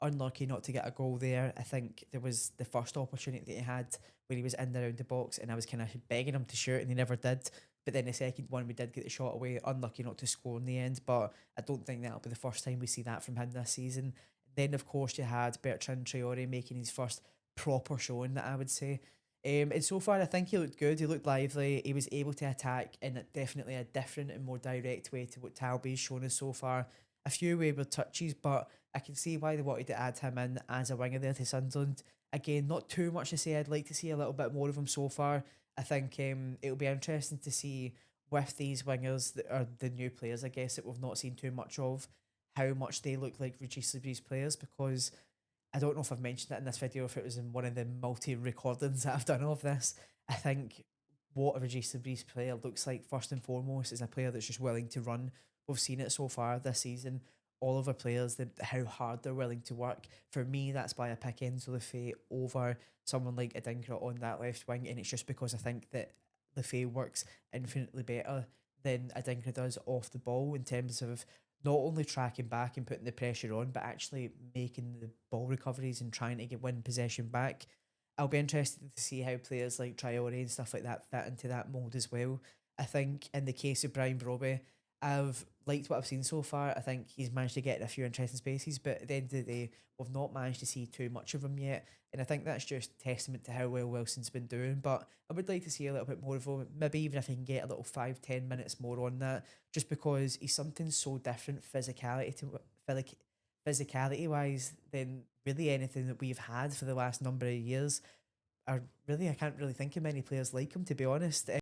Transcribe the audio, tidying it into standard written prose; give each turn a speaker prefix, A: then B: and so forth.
A: unlucky not to get a goal there. I think there was the first opportunity that he had where he was in and around the box, and I was kind of begging him to shoot, and he never did. But then the second one, we did get the shot away. Unlucky not to score in the end, but I don't think that'll be the first time we see that from him this season. Then, of course, you had Bertrand Traore making his first proper showing, that I would say. And so far, I think he looked good. He looked lively. He was able to attack in definitely a different and more direct way to what Talby's shown us so far. A few wayward touches, but I can see why they wanted to add him in as a winger there to Sunderland. Again, not too much to say. I'd like to see a little bit more of him so far. I think it'll be interesting to see with these wingers that are the new players, I guess, that we've not seen too much of, how much they look like Regis players, because I don't know if I've mentioned it in this video, if it was in one of the multi recordings that I've done of this. I think what a Regis player looks like first and foremost is a player that's just willing to run. We've seen it so far this season. All of our players, how hard they're willing to work. For me, that's why I pick Enzo Lefebvre over someone like Adinkra on that left wing, and it's just because I think that Lefebvre works infinitely better than Adinkra does off the ball in terms of not only tracking back and putting the pressure on, but actually making the ball recoveries and trying to get win possession back. I'll be interested to see how players like Traore and stuff like that fit into that mould as well. I think in the case of Brian Brobbey, I've liked what I've seen so far. I think he's managed to get in a few interesting spaces, but at the end of the day, we've not managed to see too much of him yet. And I think that's just testament to how well Wilson's been doing. But I would like to see a little bit more of him. Maybe even if he can get a little 5-10 minutes more on that, just because he's something so different physicality wise than really anything that we've had for the last number of years. Or really, I can't really think of many players like him, to be honest.